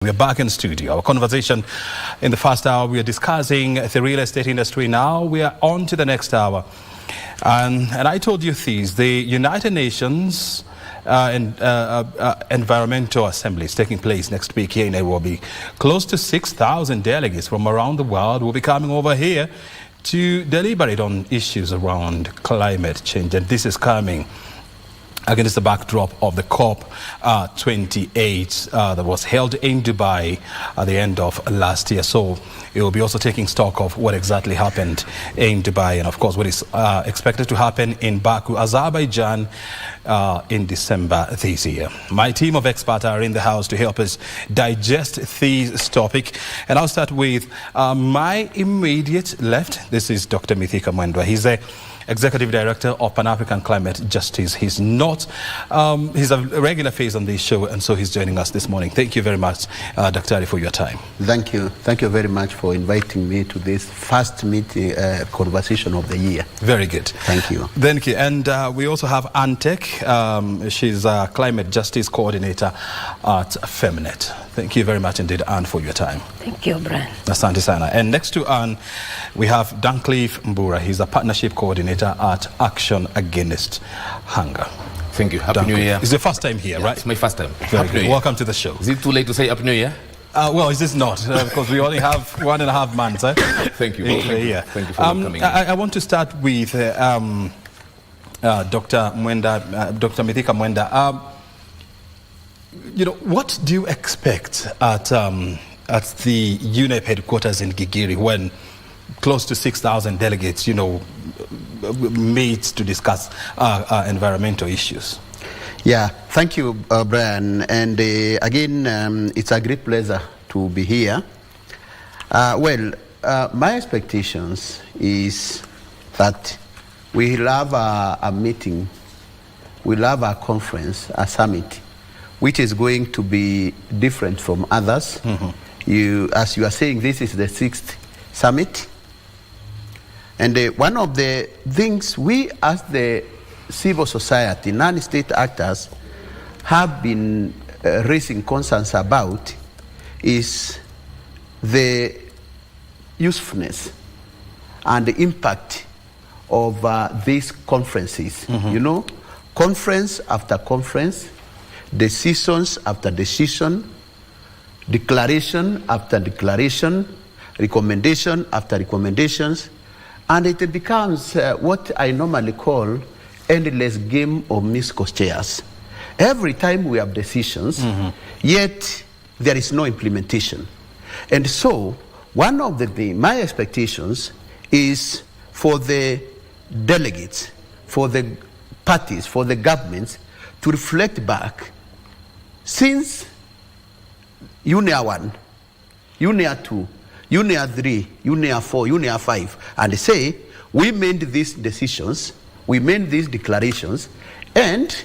We're back in studio. Our conversation in the first hour, we are discussing the real estate industry. Now we are on to the next hour. And I told you these, the United Nations Environmental Assembly is taking place next week here in Nairobi. Close to 6,000 delegates from around the world will be coming over here to deliberate on issues around climate change. And this is coming against the backdrop of the COP28 that was held in Dubai at the end of last year. So it will be also taking stock of what exactly happened in Dubai and, of course, what is expected to happen in Baku, Azerbaijan in December this year. My team of experts are in the house to help us digest this topic. And I'll start with my immediate left. This is Dr. Mithika Mwendwa. He's a Executive Director of Pan-African Climate Justice. He's a regular face on this show, and so he's joining us this morning. Thank you very much, Dr. Ali, for your time. Thank you. Thank you very much for inviting me to this first meeting, conversation of the year. Very good. Thank you. Thank you. And we also have Antek. She's a Climate Justice Coordinator at FEMNET. Thank you very much indeed, Anne, for your time. Thank you, Brian. Asante sana. And next to Anne, we have Dancliff Mbura. He's a Partnership Coordinator at Action Against Hunger. Thank you. Happy New Year. It's your first time here, right? It's my first time. Very good. Welcome to the show. Is it too late to say Happy New Year? Well, is this not? Because we only have 1.5 months. Thank you. Yeah. Thank you for coming. I want to start with Dr. Mithika Mwendwa. You know, what do you expect at the UNEP headquarters in Gigiri when close to 6,000 delegates, meet to discuss environmental issues? Yeah, thank you, Brian. And again, it's a great pleasure to be here. My expectations is that we'll have a meeting, we'll have a conference, a summit, which is going to be different from others. Mm-hmm. As you are saying, this is the 6th summit. And one of the things we as the civil society, non-state actors, have been raising concerns about is the usefulness and the impact of these conferences. Mm-hmm. Conference after conference, decisions after decision, declaration after declaration, recommendation after recommendations, and it becomes what I normally call endless game of musical chairs. Every time we have decisions, mm-hmm. yet there is no implementation. And so one of my expectations is for the delegates, for the parties, for the governments to reflect back since UNEA 1, UNEA 2, UNEA 3, UNEA 4, UNEA 5, and say, we made these decisions, we made these declarations, and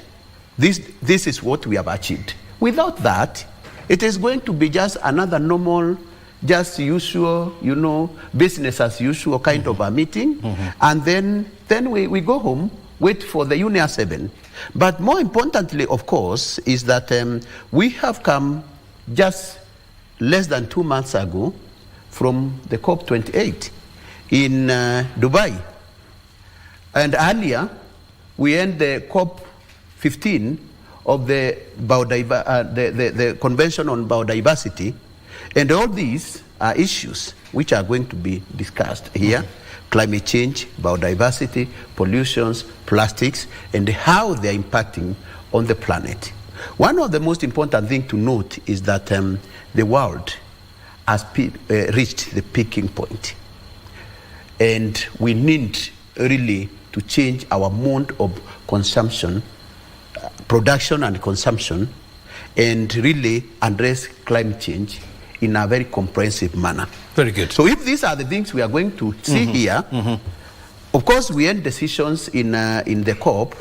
this is what we have achieved. Without that, it is going to be just another normal, just usual, business as usual kind mm-hmm. of a meeting, mm-hmm. and then we go home, wait for the UNEA 7. But more importantly, of course, is that we have come just less than 2 months ago from the COP28 in Dubai. And earlier, we ended the COP15 of the Convention on Biodiversity. And all these are issues which are going to be discussed here. Mm-hmm. Climate change, biodiversity, pollutions, plastics, and how they're impacting on the planet. One of the most important things to note is that the world has reached the peaking point. And we need really to change our mode of consumption, production and consumption, and really address climate change in a very comprehensive manner. Very good. So if these are the things we are going to see mm-hmm. here, mm-hmm. of course we had decisions in the COP,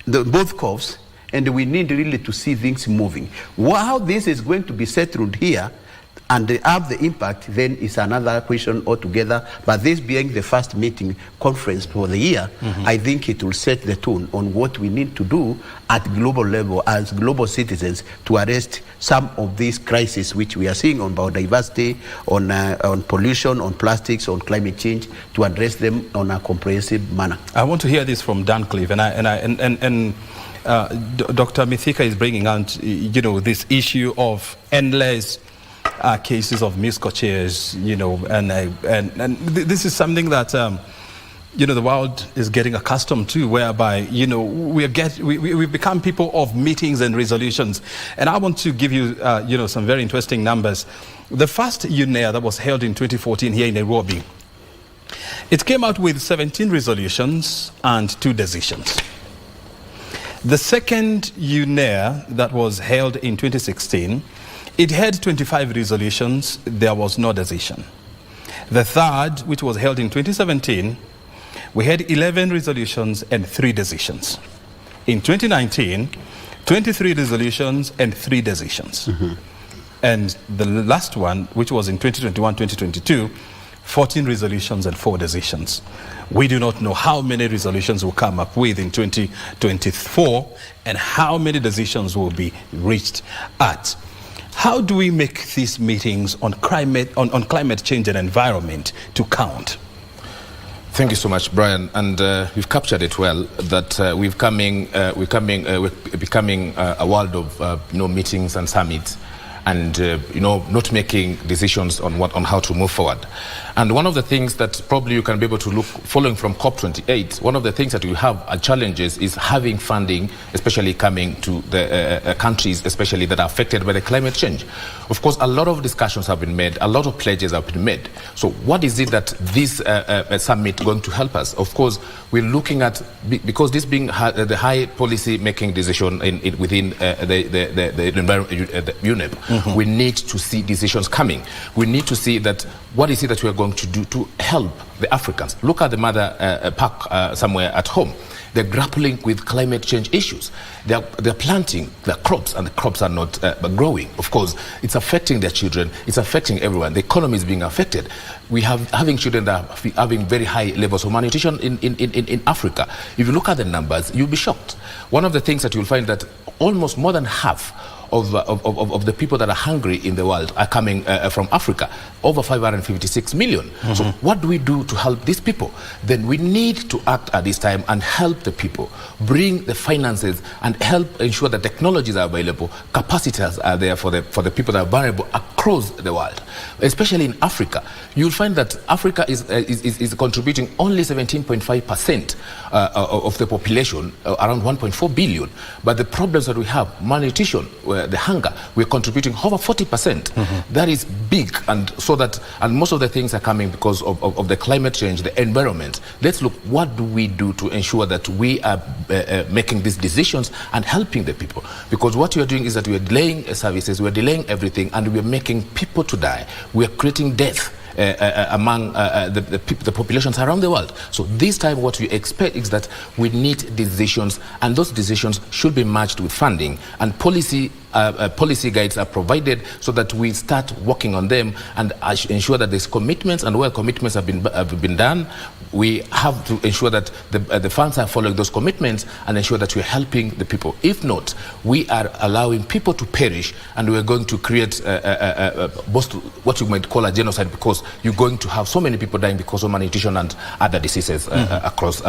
both COPs, and we need really to see things moving. How this is going to be settled here and they have the impact, then it's another question altogether. But this being the first meeting conference for the year, I think it will set the tone on what we need to do at global level as global citizens to arrest some of these crises which we are seeing on biodiversity, on pollution, on plastics, on climate change, to address them on a comprehensive manner. I want to hear this from Dancliff, and Dr. Mithika is bringing out, you know, this issue of endless cases of miscarriages, you know, and this is something that you know, the world is getting accustomed to, whereby, you know, we've become people of meetings and resolutions. And I want to give you, you know, some very interesting numbers. The first UNEA that was held in 2014 here in Nairobi, it came out with 17 resolutions and 2 decisions. The second UNEA that was held in 2016, it had 25 resolutions, there was no decision. The third, which was held in 2017, we had 11 resolutions and 3 decisions. In 2019, 23 resolutions and 3 decisions. And the last one, which was in 2021-2022, 14 resolutions and 4 decisions. We do not know how many resolutions we'll come up with in 2024 and how many decisions will be reached at. How do we make these meetings on climate change and environment to count? Thank you so much, Brian. And you've captured it well, that we're becoming a world of you know, meetings and summits, and you know, not making decisions on how to move forward. And one of the things that probably you can be able to look, following from COP28, one of the things that we have challenges is having funding, especially coming to the countries, especially that are affected by the climate change. Of course, a lot of discussions have been made, a lot of pledges have been made. So what is it that this summit going to help us? Of course, we're looking at, because this being the high policy making decision within the UNEP, we need to see decisions coming. We need to see that what is it that we are going to do to help the Africans. Look at the mother park somewhere at home. They're grappling with climate change issues. They're planting their crops, and the crops are not growing. Of course, it's affecting their children. It's affecting everyone. The economy is being affected. We have having children that are having very high levels of malnutrition in Africa. If you look at the numbers, you'll be shocked. One of the things that you'll find that almost more than half of the people that are hungry in the world are coming from Africa, over 556 million. So what do we do to help these people? Then we need to act at this time and help the people, bring the finances and help ensure that technologies are available, capacities are there for the people that are vulnerable across the world, especially in Africa. You'll find that Africa is contributing only 17.5% of the population, around 1.4 billion. But the problems that we have, malnutrition, the hunger, we're contributing over 40%. That is big, and so that, and most of the things are coming because of the climate change, the environment. Let's look, what do we do to ensure that we are making these decisions and helping the people? Because what we are doing is that we are delaying services, we are delaying everything, and we are making people to die. We are creating death among the populations around the world. So this time what we expect is that we need decisions, and those decisions should be matched with funding, and policy guides are provided so that we start working on them and ensure that there's commitments, and where commitments have been done, we have to ensure that the funds are following those commitments and ensure that we're helping the people. If not, we are allowing people to perish, and we're going to create what you might call a genocide, because you're going to have so many people dying because of malnutrition and other diseases across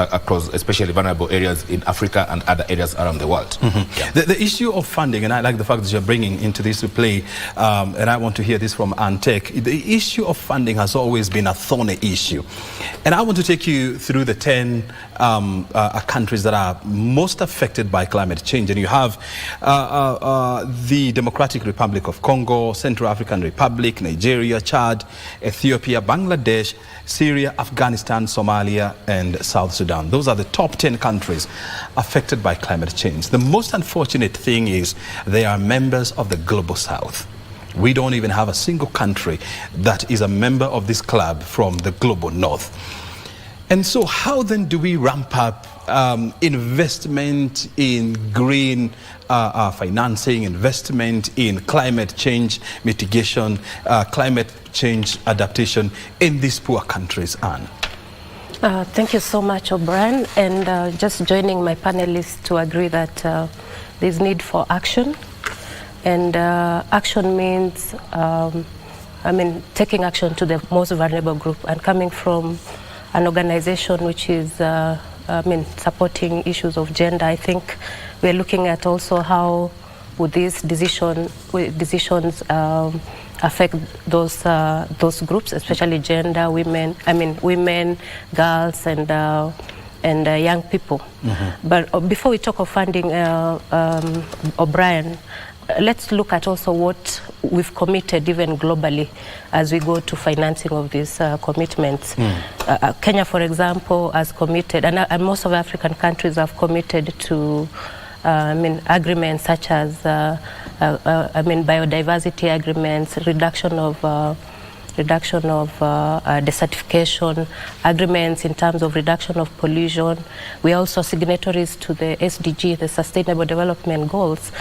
especially vulnerable areas in Africa and other areas around the world. Yeah. The issue of funding, and I like the fact that you're bringing into this to play, and I want to hear this from Antek. The issue of funding has always been a thorny issue, and I want to take you through the 10 countries that are most affected by climate change. And you have the Democratic Republic of Congo, Central African Republic, Nigeria, Chad, Ethiopia, Bangladesh, Syria, Afghanistan, Somalia, and South Sudan. Those are the top 10 countries affected by climate change. The most unfortunate thing is they are members of the Global South. We don't even have a single country that is a member of this club from the Global North. And so how then do we ramp up investment in green financing, investment in climate change mitigation, climate change adaptation in these poor countries, Anne? Thank you so much, O'Brien, and just joining my panelists to agree that there's need for action, and action means taking action to the most vulnerable group, and coming from an organization which is supporting issues of gender. I think we're looking at also how would these decisions affect those groups, especially gender, women, girls, and young people. Mm-hmm. But before we talk of funding, O'Brien, let's look at also what we've committed even globally as we go to financing of these commitments. Kenya, for example, has committed, and most of African countries have committed to agreements such as biodiversity agreements, reduction of desertification, agreements in terms of reduction of pollution. We are also signatories to the SDG, the Sustainable Development Goals.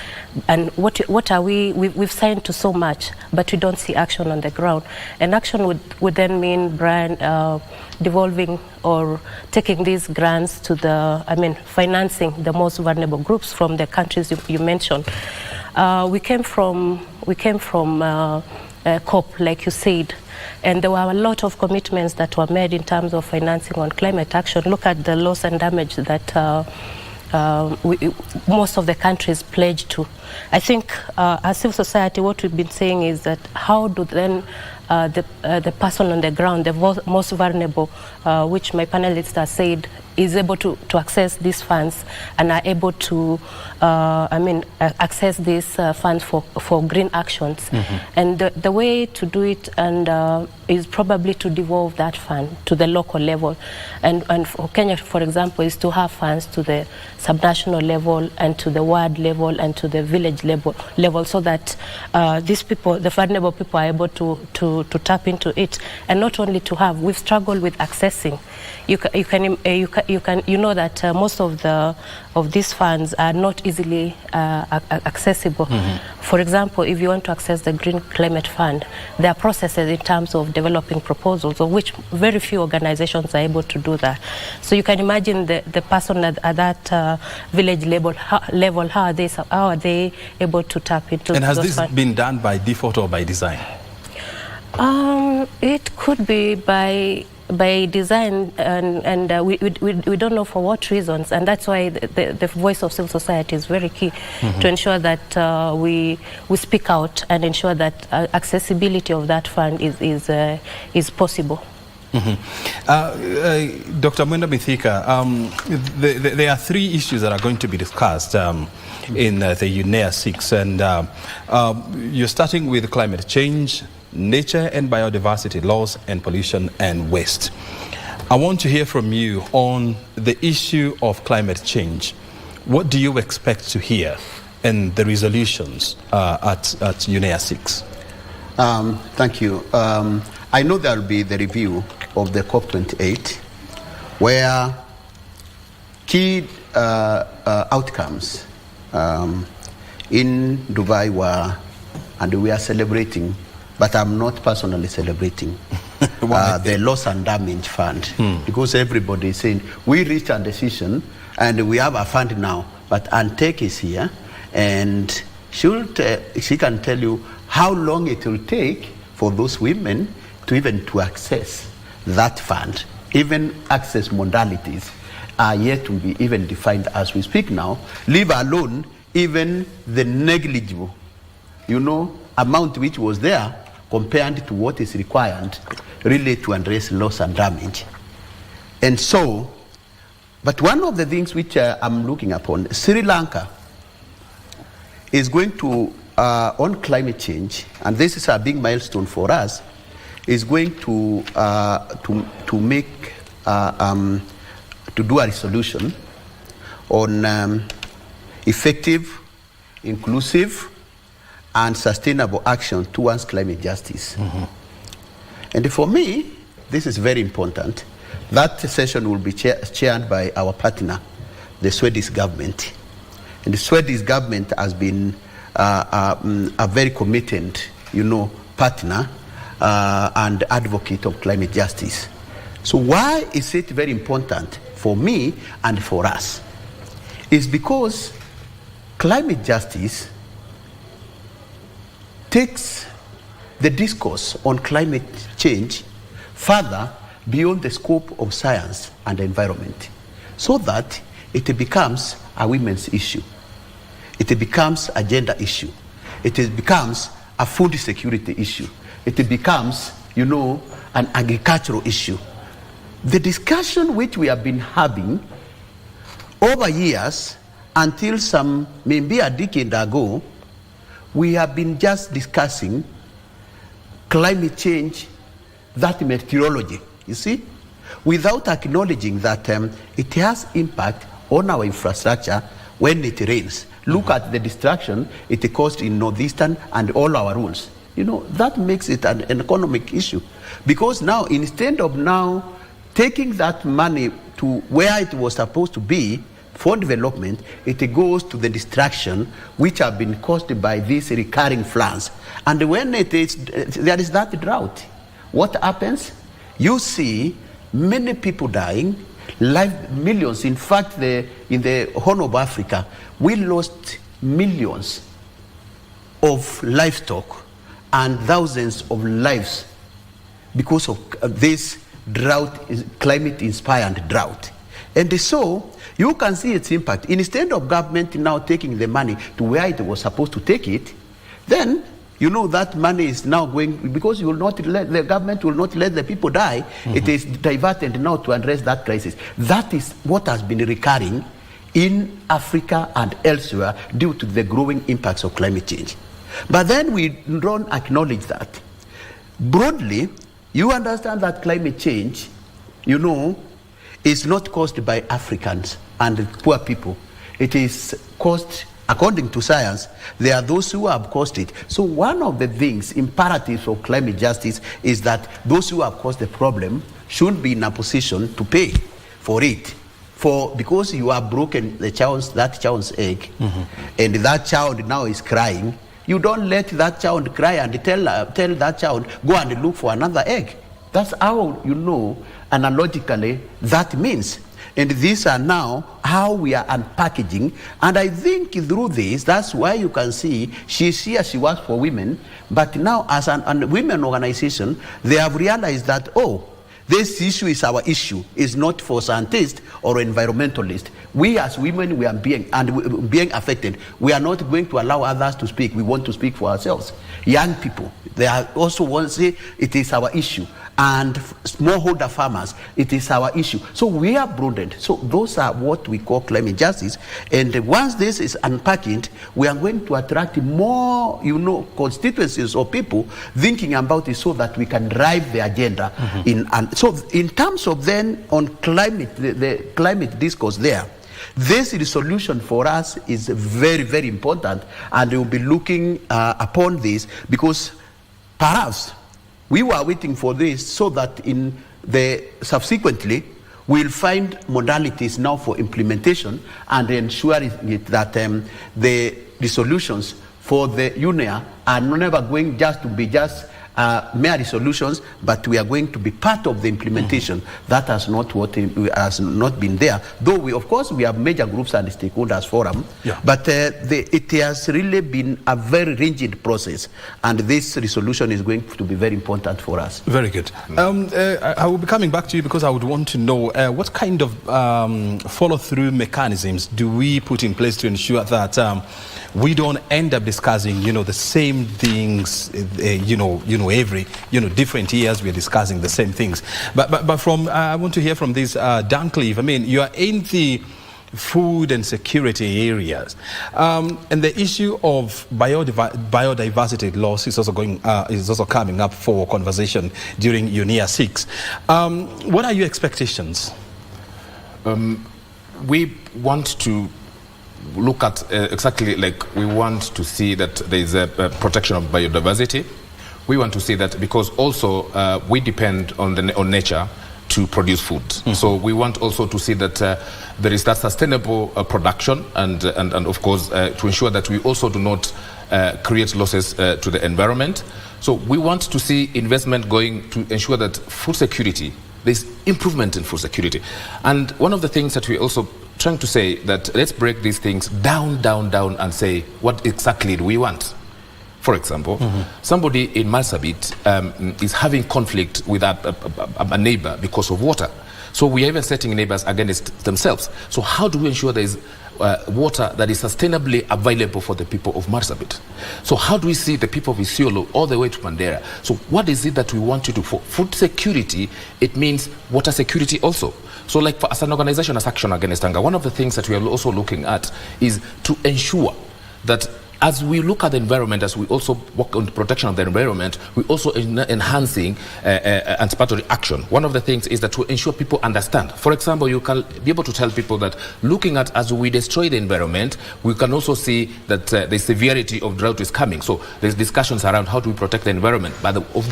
And what are we've signed to so much, but we don't see action on the ground. And action would then mean, Brian, devolving or taking these grants to financing the most vulnerable groups from the countries you mentioned. We came from COP, like you said, and there were a lot of commitments that were made in terms of financing on climate action. Look at the loss and damage that most of the countries pledged to. I think as civil society, what we've been saying is that how do then the person on the ground, the most vulnerable, which my panelists have said, is able to access these funds and are able to access these funds for green actions. Mm-hmm. And the way to do it is probably to devolve that fund to the local level. And for Kenya, for example, is to have funds to the subnational level and to the ward level and to the village level so that these people, the vulnerable people, are able to tap into it. And not only to have, we've struggled with accessing. You know that most of these funds are not easily accessible. Mm-hmm. For example, if you want to access the Green Climate Fund, there are processes in terms of developing proposals, of which very few organizations are able to do that. So you can imagine the person at that village level, how are they able to tap into? And has this been done by default or by design? It could be by design, and we don't know for what reasons, and that's why the voice of civil society is very key. Mm-hmm. To ensure that we speak out and ensure that accessibility of that fund is possible. Mm-hmm. Dr. Mwendwa, Mithika, there are three issues that are going to be discussed in the UNEA6, and you're starting with climate change, nature and biodiversity, loss and pollution and waste. I want to hear from you on the issue of climate change. What do you expect to hear in the resolutions at UNEA6? Thank you. I know there will be the review of the COP28, where key outcomes in Dubai were, and we are celebrating, but I'm not personally celebrating the loss and damage fund, because everybody is saying we reached a decision and we have a fund now, but Antec is here and she can tell you how long it will take for those women to access that fund. Even access modalities are yet to be even defined as we speak now, leave alone even the negligible, amount which was there compared to what is required really to address loss and damage. And so, but one of the things which I'm looking upon, Sri Lanka is going to, on climate change, and this is a big milestone for us, is going to make, to do a resolution on effective, inclusive, and sustainable action towards climate justice. Mm-hmm. And for me, this is very important. That session will be chaired by our partner, the Swedish government. And the Swedish government has been a very committed, partner and advocate of climate justice. So why is it very important for me and for us? It's because climate justice takes the discourse on climate change further beyond the scope of science and environment, so that it becomes a women's issue. It becomes a gender issue. It becomes a food security issue. It becomes, an agricultural issue. The discussion which we have been having over years, until maybe a decade ago, we have been just discussing climate change, that meteorology, you see, without acknowledging that it has impact on our infrastructure when it rains. Look at the destruction it caused in Northeastern and all our rules. That makes it an economic issue. Because now, instead of now taking that money to where it was supposed to be for development, it goes to the destruction which have been caused by these recurring floods. And when there is that drought, what happens? You see many people dying, millions. In fact, in the Horn of Africa, we lost millions of livestock and thousands of lives because of this drought, climate-inspired drought. And so you can see its impact. Instead of government now taking the money to where it was supposed to take it, then that money is now going, because the government will not let the people die. It is diverted now to address that crisis. That is what has been recurring in Africa and elsewhere due to the growing impacts of climate change. But then we don't acknowledge that. Broadly, you understand that climate change, is not caused by Africans and poor people. It is caused, according to science, there are those who have caused it. So one of the things, imperatives of climate justice, is that those who have caused the problem should be in a position to pay for it. Because you have broken that child's egg, and that child now is crying, you don't let that child cry and tell that child, go and look for another egg. That's how analogically that means. And these are now how we are unpackaging. And I think through this, that's why you can see she works for women, but now as a women organization, they have realized that, this issue is our issue. It's not for scientists or environmentalists. We as women, we are being affected. We are not going to allow others to speak. We want to speak for ourselves. Young people, they are also want to say it is our issue. And smallholder farmers, it is our issue. So we are broadened. So those are what we call climate justice. And once this is unpacked, we are going to attract more, constituencies or people thinking about it so that we can drive the agenda. So in terms of then on climate, the climate discourse there, this resolution for us is very, very important, and we will be looking upon this because perhaps we were waiting for this so that subsequently we'll find modalities now for implementation and ensuring that the resolutions for the UNEA are never going just to be mere resolutions, but we are going to be part of the implementation. That has not been there. Though we have major groups and stakeholders forum, but it has really been a very rigid process, and this resolution is going to be very important for us. Very good. I will be coming back to you because I would want to know what kind of follow-through mechanisms do we put in place to ensure that we don't end up discussing, the same things, every, different years we are discussing the same things. But I want to hear from this Dancliff. I mean, you are in the food and security areas, and the issue of biodiversity loss is also coming up for conversation during UNEA6. What are your expectations? We want to look at exactly like we want to see that there is a protection of biodiversity. We want to see that because also we depend on nature to produce food. So we want also to see that there is that sustainable production and of course to ensure that we also do not create losses to the environment. So we want to see investment going to ensure that food security, there's improvement in food security. And one of the things that we're also trying to say that let's break these things down and say what exactly do we want. For example, somebody in Marsabit is having conflict with a neighbor because of water. So we are even setting neighbors against themselves. So how do we ensure there is water that is sustainably available for the people of Marsabit? So how do we see the people of Isiolo all the way to Mandera? So what is it that we want to do? For food security, it means water security also. So like as an organization as Action Against Hunger, one of the things that we are also looking at is to ensure that as we look at the environment, as we also work on the protection of the environment, we also enhancing anticipatory action. One of the things is that to ensure people understand. For example, you can be able to tell people that looking at as we destroy the environment, we can also see that the severity of drought is coming. So there's discussions around how do we protect the environment. But of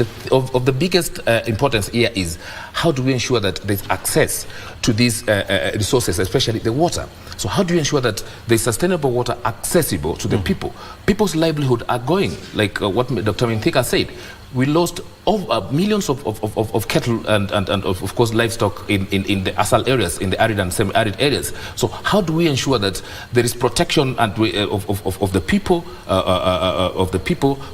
the biggest importance here is how do we ensure that there's access to these resources, especially the water. So how do you ensure that there's sustainable water accessible to the people? People's livelihood are going, like what Dr. Mithika said. We lost millions of cattle and of course livestock in the ASAL areas, in the arid and semi-arid areas. So how do we ensure that there is protection and of the people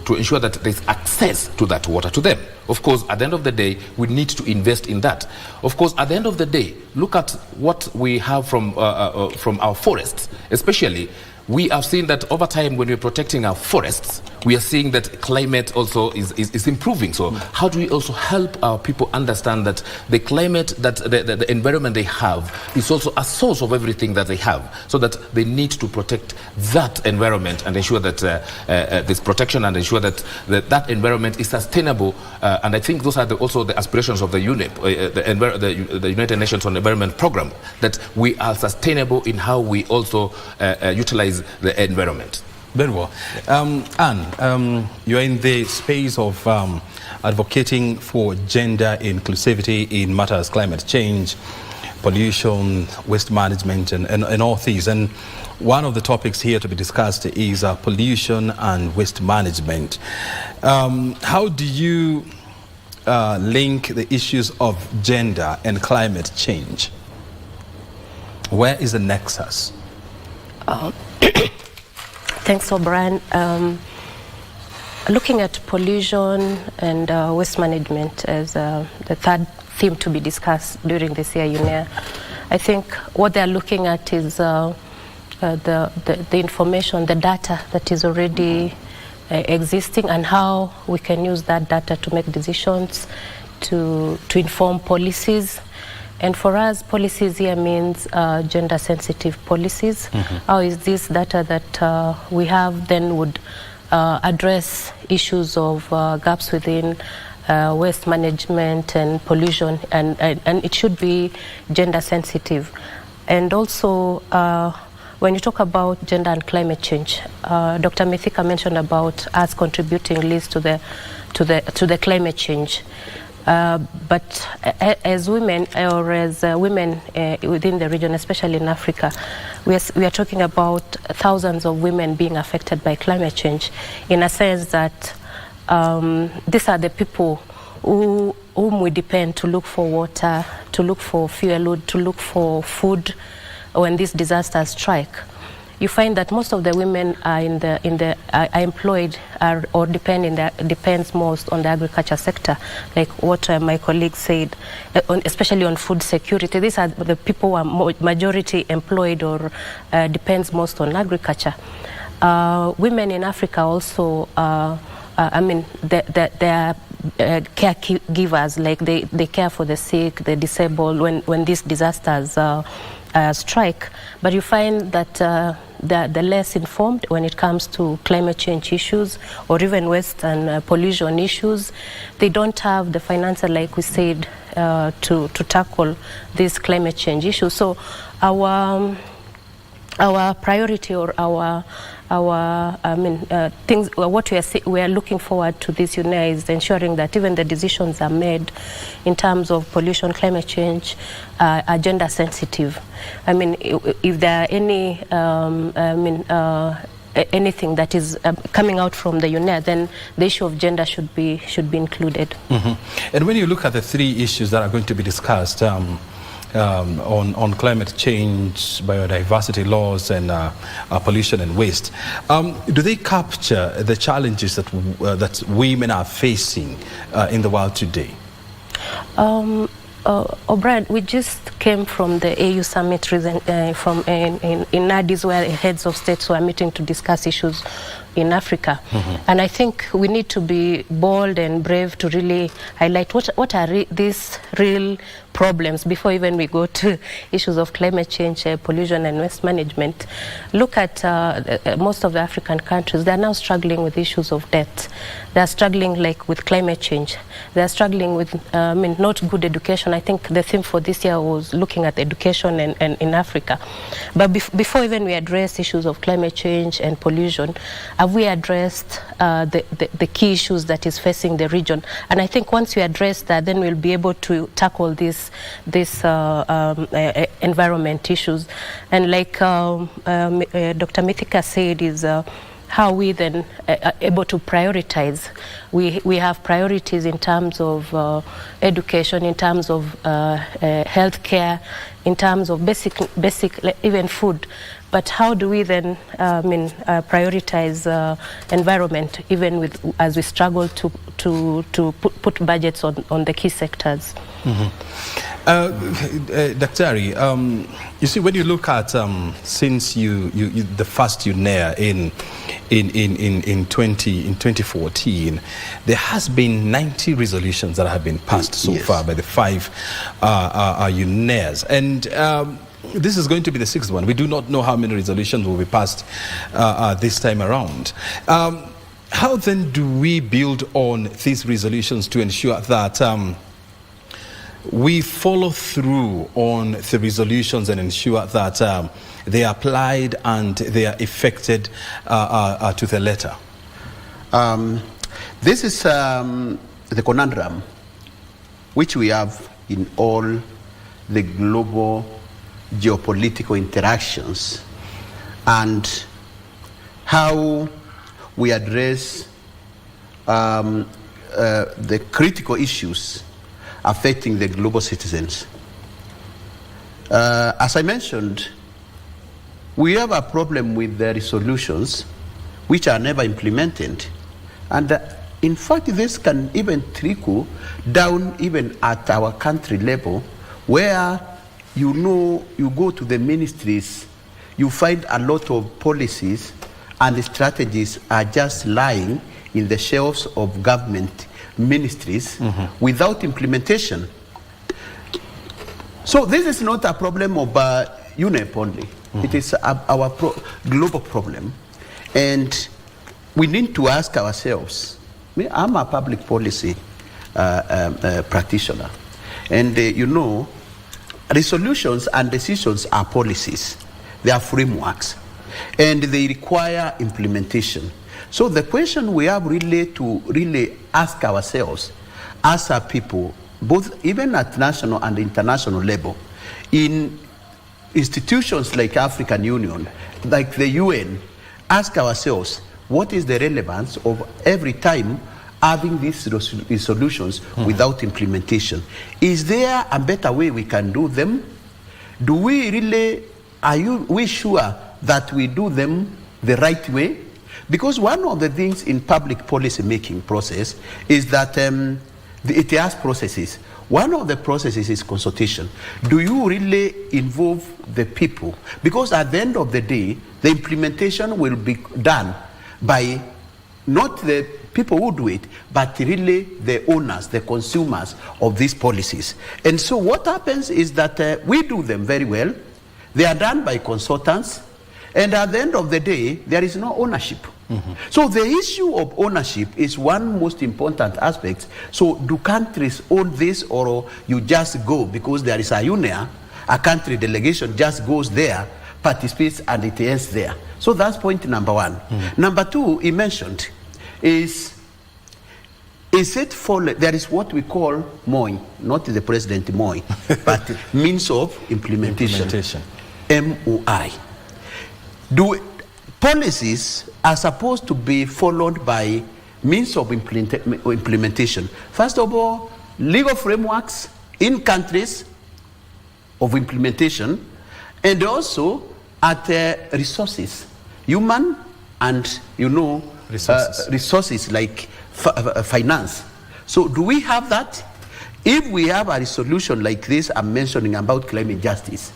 to ensure that there is access to that water to them? Of course, at the end of the day, we need to invest in that. Of course, at the end of the day, look at what we have from our forests, especially. We have seen that over time, when we're protecting our forests, we are seeing that climate also is improving. So how do we also help our people understand that the climate, that the environment they have is also a source of everything that they have, so that they need to protect that environment and ensure that this protection and ensure that that environment is sustainable. And I think those are also the aspirations of the UNEP, the United Nations on Environment Program, that we are sustainable in how we also utilize the environment. Very well. Anne, you're in the space of advocating for gender inclusivity in matters climate change, pollution, waste management, and all these. And one of the topics here to be discussed is pollution and waste management. How do you link the issues of gender and climate change? Where is the nexus? Thanks, O'Brien. Looking at pollution and waste management as the third theme to be discussed during this year UNEA, I think what they're looking at is the information, the data that is already existing, and how we can use that data to make decisions, to inform policies. And for us, policies here means gender-sensitive policies. How is this data that we have then would address issues of gaps within waste management and pollution, and it should be gender-sensitive. And also, when you talk about gender and climate change, Dr. Mithika mentioned about us contributing least to the climate change. But as women, or as women within the region, especially in Africa, we are talking about thousands of women being affected by climate change, in a sense that these are the people whom we depend to look for water, to look for fuel, to look for food when these disasters strike. You find that most of the women are are employed or depends most on the agriculture sector, like what my colleague said, especially on food security. These are the people who are majority employed or depends most on agriculture. Women in Africa also, I mean, they are caregivers, like they care for the sick, the disabled when these disasters strike. But you find that they're less informed when it comes to climate change issues or even waste and pollution issues. They don't have the financial, like we said, to tackle these climate change issues. So our our priority or our things, what we are looking forward to this UNEA is ensuring that even the decisions are made in terms of pollution, climate change, are gender sensitive. I mean, if there are any, anything that is coming out from the UNEA, then the issue of gender should be included. And when you look at the 3 issues that are going to be discussed, on climate change, biodiversity laws, and pollution and waste, do they capture the challenges that women are facing in the world today? O'Brien, we just came from the AU summit in Addis, where heads of states were meeting to discuss issues in Africa. And I think we need to be bold and brave to really highlight what are these real problems before even we go to issues of climate change, pollution and waste management. Look at most of the African countries. They are now struggling with issues of debt. They are struggling with climate change. They are struggling with not good education. I think the theme for this year was looking at education and in Africa. But before even we address issues of climate change and pollution, have we addressed the key issues that is facing the region? And I think once we address that, then we'll be able to tackle these environment issues. And like Dr. Mithika said, is how we then are able to prioritize. We have priorities in terms of education, in terms of healthcare, in terms of basic even food. But how do we then prioritize environment, even as we struggle to put budgets on the key sectors? Daktari, you see, when you look at since the first UNEA in 2014, there has been 90 resolutions that have been passed so far by the 5 UNEAs, and this is going to be the 6th one. We do not know how many resolutions will be passed this time around. How then do we build on these resolutions to ensure that we follow through on the resolutions and ensure that they are applied and they are effected to the letter? This is the conundrum which we have in all the global geopolitical interactions, and how we address the critical issues affecting the global citizens. As I mentioned, we have a problem with the resolutions which are never implemented, and in fact this can even trickle down even at our country level, where you go to the ministries, you find a lot of policies and the strategies are just lying in the shelves of government ministries without implementation. So this is not a problem of UNEP only. It is our global problem, and we need to ask ourselves. I'm a public policy practitioner, and resolutions and decisions are policies. They are frameworks, and they require implementation. So the question we have to ask ourselves as a people, both even at national and international level, in institutions like African Union, like the UN, ask ourselves, what is the relevance of every time having these resolutions without implementation? Is there a better way we can do them? Do we really, are we sure that we do them the right way? Because one of the things in public policy making process is that it has processes. One of the processes is consultation. Do you really involve the people? Because at the end of the day, the implementation will be done by not the people who do it, but really the owners, the consumers of these policies. And so what happens is that we do them very well. They are done by consultants, and at the end of the day, there is no ownership. So the issue of ownership is one most important aspect. So do countries own this, or you just go because there is a UNEA, a country delegation just goes there, participates and it ends there. So that's point number one. Number two, he mentioned, is it for, there is what we call MOI, not the President MOI, but means of implementation. MOI. Policies are supposed to be followed by means of implementation. First of all, legal frameworks in countries of implementation, and also at resources, human and resources like finance. So do we have that? If we have a resolution like this I'm mentioning about climate justice,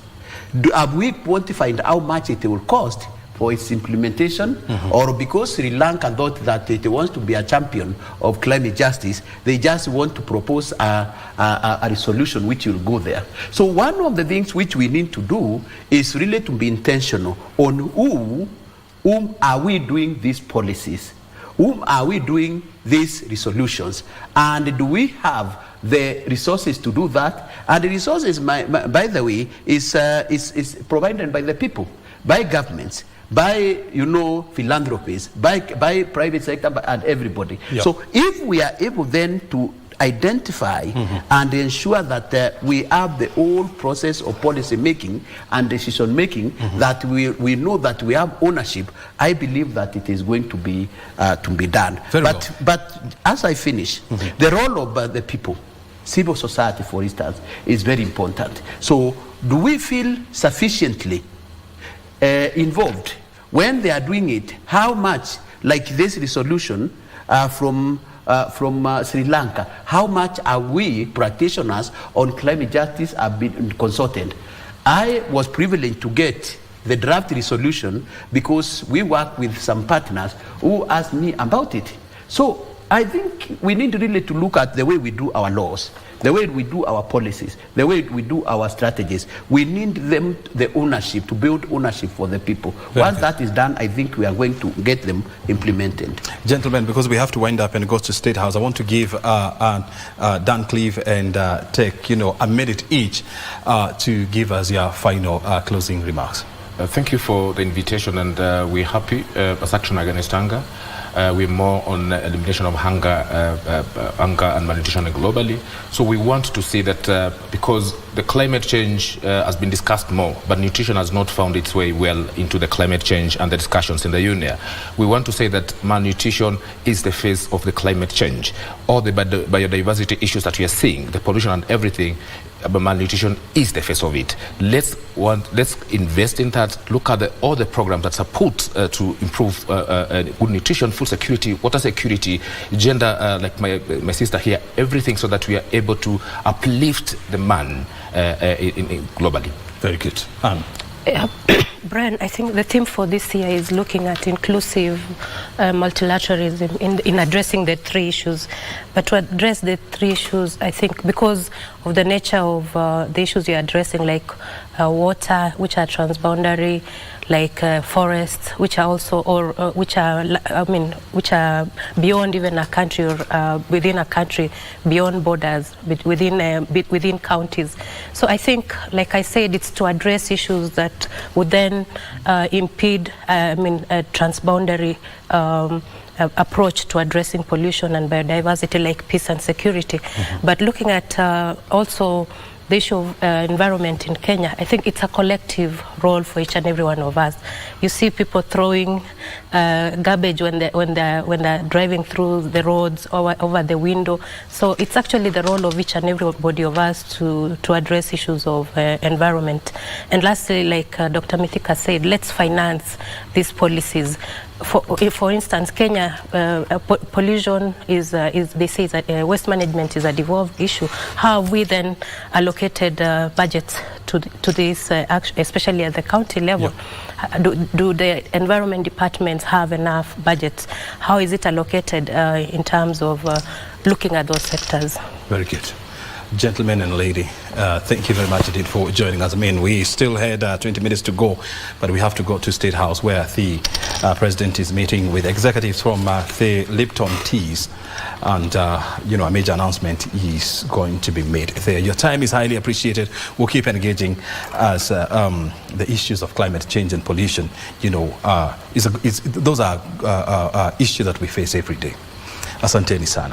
have we quantified how much it will cost for its implementation? Or because Sri Lanka thought that it wants to be a champion of climate justice, they just want to propose a resolution which will go there. So one of the things which we need to do is really to be intentional on whom are we doing these policies? Whom are we doing these resolutions? And do we have the resources to do that? And the resources, by the way, is provided by the people, by governments, by philanthropies, by private sector, and everybody. Yep. So if we are able then to identify and ensure that we have the whole process of policy making and decision making, that we know that we have ownership, I believe that it is going to be done. But as I finish, the role of the people, civil society for instance, is very important. So do we feel sufficiently involved when they are doing it? How much, like this resolution from Sri Lanka, how much are we practitioners on climate justice have been consulted? I was privileged to get the draft resolution because we work with some partners who asked me about it. So I think we need really to look at the way we do our laws, the way we do our policies, the way we do our strategies. We need them, the ownership, to build ownership for the people. Once that is done, I think we are going to get them implemented. Gentlemen, because we have to wind up and go to State House, I want to give Dancliff and take a minute each to give us your final closing remarks. Thank you for the invitation, and we're happy as Action Against Hunger. We're more on elimination of hunger and malnutrition globally. So we want to see that because the climate change has been discussed more, but nutrition has not found its way well into the climate change and the discussions in the UNEA. We want to say that malnutrition is the face of the climate change. All the biodiversity issues that we are seeing, the pollution and everything, but malnutrition is the face of it. Let's invest in that. Look at all the programs that support to improve good nutrition, food security, water security, gender, like my sister here, everything, so that we are able to uplift the man globally. Very good. Brian, I think the theme for this year is looking at inclusive multilateralism in addressing the three issues. But to address the three issues, I think because of the nature of the issues you're addressing, like water, which are transboundary, like forests, which are also, which are beyond even a country or within a country, beyond borders, within counties. So I think, like I said, it's to address issues that would then impede, a transboundary approach to addressing pollution and biodiversity, like peace and security. But looking at also the issue of environment in Kenya, I think it's a collective role for each and every one of us. You see people throwing garbage when they're driving through the roads over the window. So it's actually the role of each and everybody of us to address issues of environment. And lastly, like Dr. Mithika said, let's finance these policies. For instance, Kenya, pollution they say waste management is a devolved issue. How have we then allocated budgets to this, especially at the county level? Do the environment departments have enough budgets? How is it allocated in terms of looking at those sectors? Very good. Gentlemen and lady, thank you very much indeed for joining us. I mean, we still had 20 minutes to go, but we have to go to State House where the President is meeting with executives from the Lipton Teas, and a major announcement is going to be made there. Your time is highly appreciated. We'll keep engaging as the issues of climate change and pollution, those are issues that we face every day. Asanteni sana.